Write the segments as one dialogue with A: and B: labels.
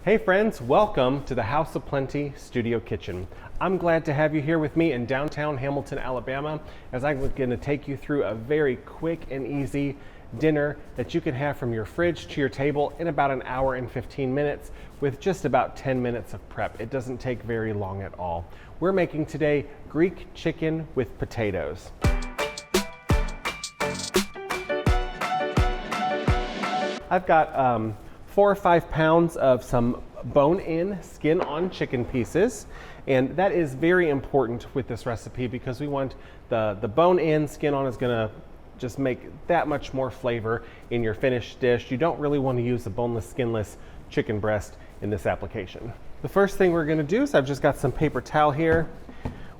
A: Hey friends, welcome to the House of Plenty Studio Kitchen. I'm glad to have you here with me in downtown Hamilton, Alabama, as I'm going to take you through a very quick and easy dinner that you can have from your fridge to your table in about an hour and 15 minutes with just about 10 minutes of prep. It doesn't take very long at all. We're making today Greek chicken with potatoes. I've got 4 or 5 pounds of some bone-in, skin-on chicken pieces, and that is very important with this recipe because we want the bone-in, skin-on is gonna just make that much more flavor in your finished dish. You don't really want to use a boneless, skinless chicken breast in this application. The first thing we're gonna do is I've just got some paper towel here.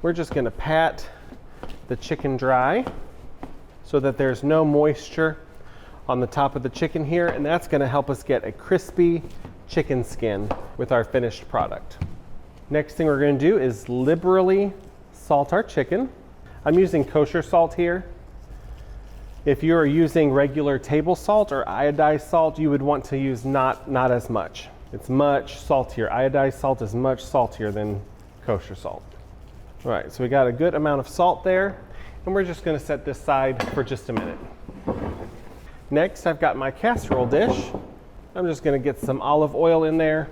A: We're just gonna pat the chicken dry so that there's no moisture on the top of the chicken here, and that's going to help us get a crispy chicken skin with our finished product. Next thing we're going to do is liberally salt our chicken. I'm using kosher salt here. If you are using regular table salt or iodized salt, you would want to use not as much. It's much saltier. Iodized salt is much saltier than kosher salt. All right, so we got a good amount of salt there, and we're just going to set this aside for just a minute. Next, I've got my casserole dish. I'm just going to get some olive oil in there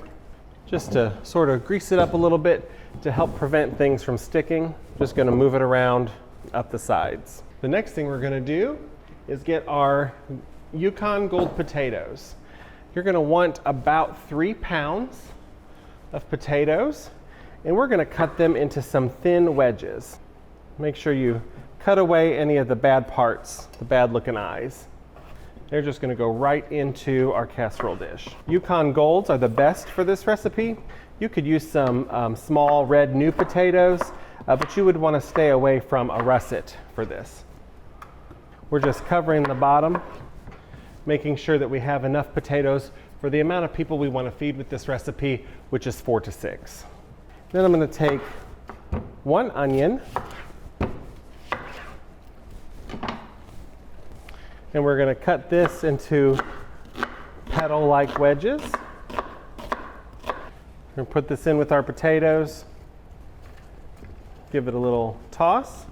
A: just to sort of grease it up a little bit to help prevent things from sticking. Just going to move it around up the sides. The next thing we're going to do is get our Yukon Gold potatoes. You're going to want about 3 pounds of potatoes, and we're going to cut them into some thin wedges. Make sure you cut away any of the bad parts, the bad looking eyes. They're just going to go right into our casserole dish. Yukon Golds are the best for this recipe. You could use some small red new potatoes, but you would want to stay away from a russet for this. We're just covering the bottom, making sure that we have enough potatoes for the amount of people we want to feed with this recipe, which is 4 to 6. Then I'm going to take 1 onion, and we're going to cut this into petal-like wedges. We're going to put this in with our potatoes, give it a little toss.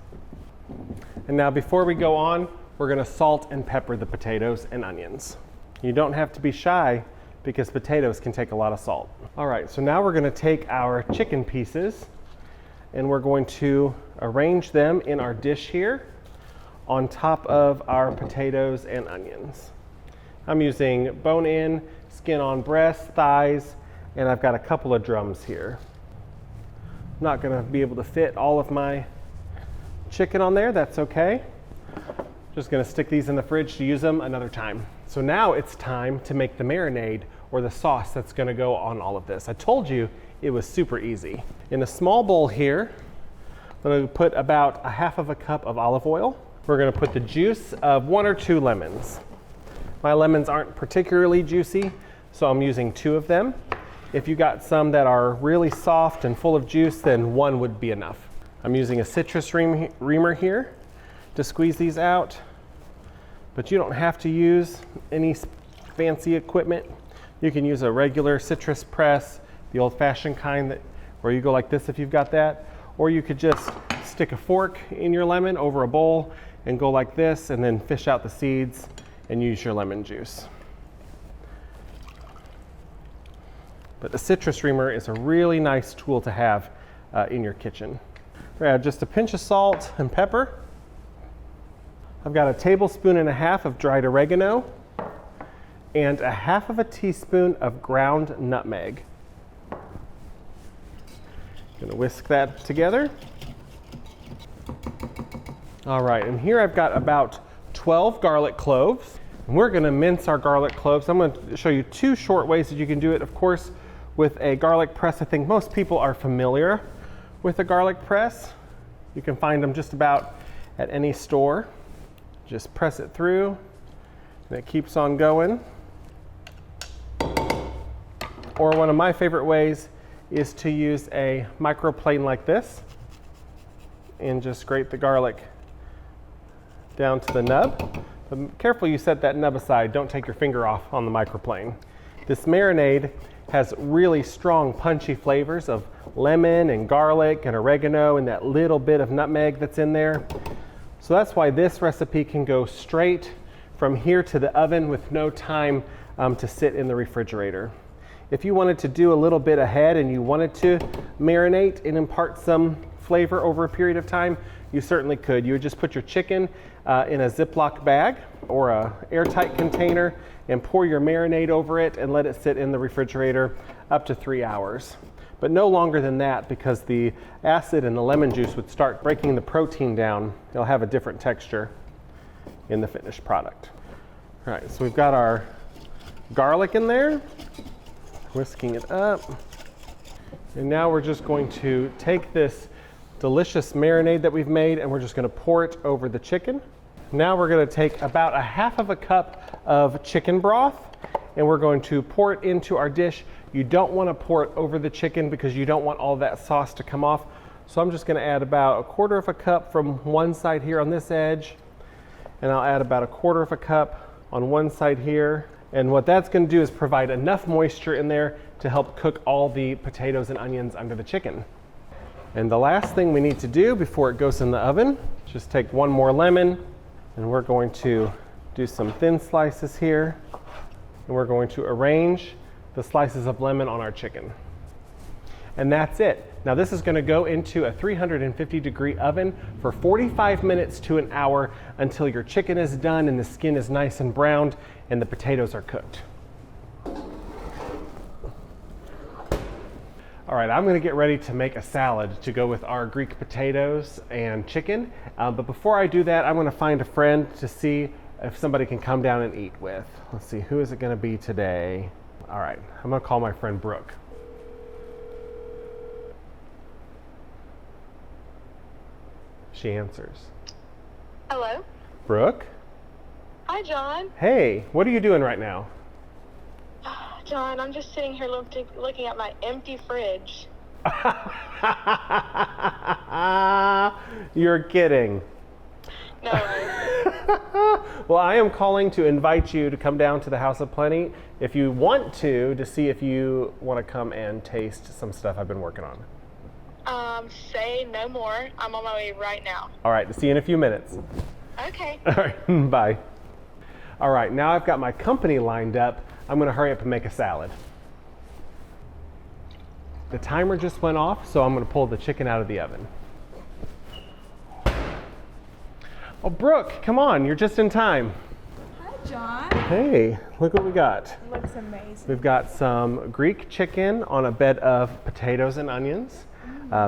A: And now before we go on, we're going to salt and pepper the potatoes and onions. You don't have to be shy because potatoes can take a lot of salt. All right, so now we're going to take our chicken pieces and we're going to arrange them in our dish here on top of our potatoes and onions. I'm using bone-in, skin-on breast, thighs, and I've got a couple of drums here. I'm not gonna be able to fit all of my chicken on there, that's okay. Just gonna stick these in the fridge to use them another time. So now it's time to make the marinade or the sauce that's gonna go on all of this. I told you it was super easy. In a small bowl here, I'm gonna put about 1/2 cup of olive oil. We're going to put the juice of 1 or 2 lemons. My lemons aren't particularly juicy, so I'm using 2 of them. If you got some that are really soft and full of juice, then 1 would be enough. I'm using a citrus reamer here to squeeze these out, but you don't have to use any fancy equipment. You can use a regular citrus press, the old-fashioned kind where you go like this if you've got that, or you could just stick a fork in your lemon over a bowl and go like this and then fish out the seeds and use your lemon juice. But the citrus reamer is a really nice tool to have in your kitchen. We add just a pinch of salt and pepper. I've got 1.5 tablespoons of dried oregano and 1/2 teaspoon of ground nutmeg. Gonna whisk that together. All right, and here I've got about 12 garlic cloves. And we're gonna mince our garlic cloves. I'm gonna show you 2 short ways that you can do it. Of course, with a garlic press, I think most people are familiar with a garlic press. You can find them just about at any store. Just press it through, and it keeps on going. Or one of my favorite ways is to use a microplane like this and just grate the garlic down to the nub. But careful you set that nub aside. Don't take your finger off on the microplane. This marinade has really strong punchy flavors of lemon and garlic and oregano and that little bit of nutmeg that's in there. So that's why this recipe can go straight from here to the oven with no time to sit in the refrigerator. If you wanted to do a little bit ahead and you wanted to marinate and impart some flavor over a period of time, you certainly could. You would just put your chicken in a Ziploc bag or a airtight container and pour your marinade over it and let it sit in the refrigerator up to 3 hours. But no longer than that, because the acid and the lemon juice would start breaking the protein down. It'll have a different texture in the finished product. All right, so we've got our garlic in there, whisking it up. And now we're just going to take this delicious marinade that we've made and we're just going to pour it over the chicken. Now we're going to take about a half of a cup of chicken broth and we're going to pour it into our dish. You don't want to pour it over the chicken because you don't want all that sauce to come off. So I'm just going to add about a quarter of a cup from one side here on this edge, and I'll add about a quarter of a cup on one side here. And what that's going to do is provide enough moisture in there to help cook all the potatoes and onions under the chicken. And the last thing we need to do before it goes in the oven, just take one more lemon, and we're going to do some thin slices here, and we're going to arrange the slices of lemon on our chicken. And that's it. Now this is going to go into a 350-degree oven for 45 minutes to an hour until your chicken is done and the skin is nice and browned and the potatoes are cooked. All right, I'm going to get ready to make a salad to go with our Greek potatoes and chicken. But before I do that, I'm going to find a friend to see if somebody can come down and eat with. Let's see, who is it going to be today? All right, I'm going to call my friend Brooke. She answers.
B: Hello.
A: Brooke?
B: Hi, John.
A: Hey, what are you doing right now?
B: John, I'm just sitting here looking at my empty fridge.
A: You're kidding.
B: No way.
A: Well, I am calling to invite you to come down to the House of Plenty if you want to see if you want to come and taste some stuff I've been working on.
B: Say no more. I'm on my way right now.
A: All right, see you in a few minutes.
B: Okay.
A: All right, bye. All right, now I've got my company lined up. I'm going to hurry up and make a salad. The timer just went off, so I'm going to pull the chicken out of the oven. Oh, Brooke, come on, you're just in time.
C: Hi, John.
A: Hey, look what we got.
C: It looks amazing.
A: We've got some Greek chicken on a bed of potatoes and onions,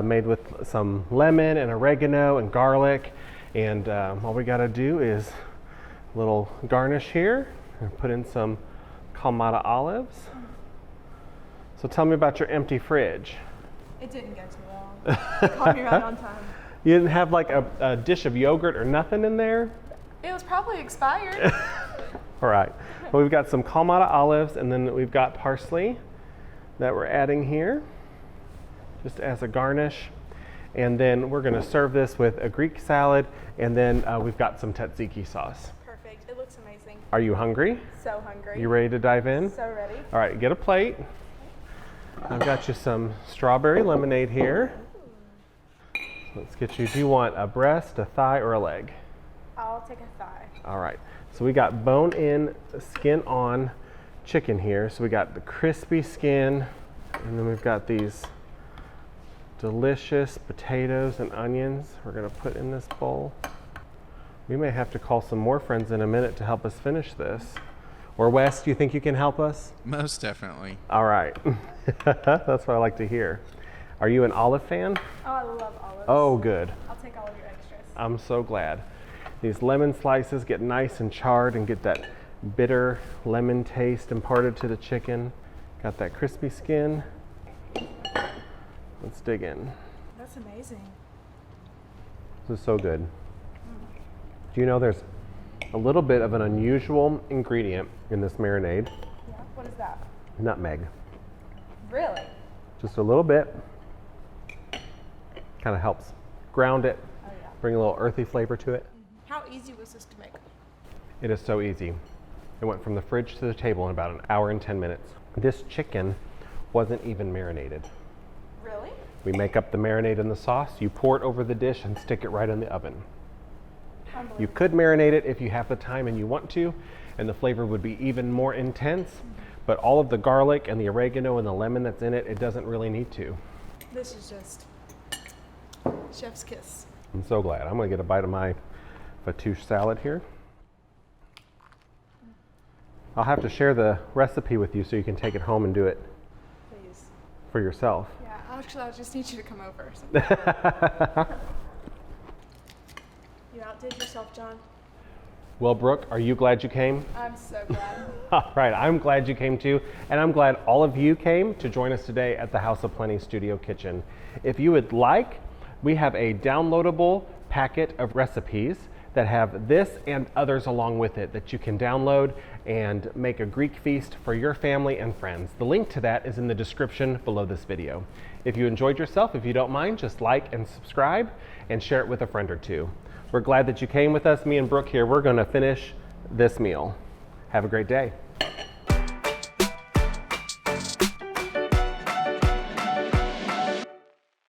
A: made with some lemon and oregano and garlic. And all we gotta do is a little garnish here and put in some Kalamata olives. So tell me about your empty fridge.
C: It didn't go too long. You caught me right on time.
A: You didn't have like a dish of yogurt or nothing in there?
C: It was probably expired.
A: All right. Well, we've got some Kalamata olives, and then we've got parsley that we're adding here, just as a garnish. And then we're going to serve this with a Greek salad, and then we've got some tzatziki sauce.
C: Perfect. It looks amazing.
A: Are you hungry?
C: So hungry.
A: You ready to dive in?
C: So ready.
A: All right, get a plate. I've got you some strawberry lemonade here. Let's get you, do you want a breast, a thigh, or a leg?
C: I'll take a thigh.
A: All right, so we got bone-in, skin-on chicken here. So we got the crispy skin, and then we've got these delicious potatoes and onions we're gonna put in this bowl. We may have to call some more friends in a minute to help us finish this. Or Wes, do you think you can help us?
D: Most definitely.
A: All right, that's what I like to hear. Are you an olive fan?
C: Oh, I love olives.
A: Oh, good.
C: I'll take all of your extras.
A: I'm so glad. These lemon slices get nice and charred and get that bitter lemon taste imparted to the chicken. Got that crispy skin. Let's dig in.
C: That's amazing.
A: This is so good. Do you know there's a little bit of an unusual ingredient in this marinade?
C: Yeah. What is that?
A: Nutmeg.
C: Really?
A: Just a little bit. Kind of helps ground it,
C: Oh, yeah.
A: bring a little earthy flavor to it.
C: How easy was this to make?
A: It is so easy. It went from the fridge to the table in about an hour and 10 minutes. This chicken wasn't even marinated.
C: Really?
A: We make up the marinade in the sauce, you pour it over the dish and stick it right in the oven. You
C: Unbelievable.
A: could marinate it if you have the time and you want to, and the flavor would be even more intense, but all of the garlic and the oregano and the lemon that's in it, it doesn't really need to.
C: This is just chef's kiss.
A: I'm so glad. I'm gonna get a bite of my fattoush salad here. I'll have to share the recipe with you so you can take it home and do it
C: Please.
A: for yourself.
C: Yeah, actually, I just need you to come over. So. You outdid yourself, John.
A: Well, Brooke, are you glad you came?
C: I'm so glad.
A: All right, I'm glad you came too, and I'm glad all of you came to join us today at the House of Plenty Studio Kitchen. If you would like, we have a downloadable packet of recipes that have this and others along with it that you can download and make a Greek feast for your family and friends. The link to that is in the description below this video. If you enjoyed yourself, if you don't mind, just like and subscribe and share it with a friend or two. We're glad that you came with us. Me and Brooke here, we're gonna finish this meal. Have a great day.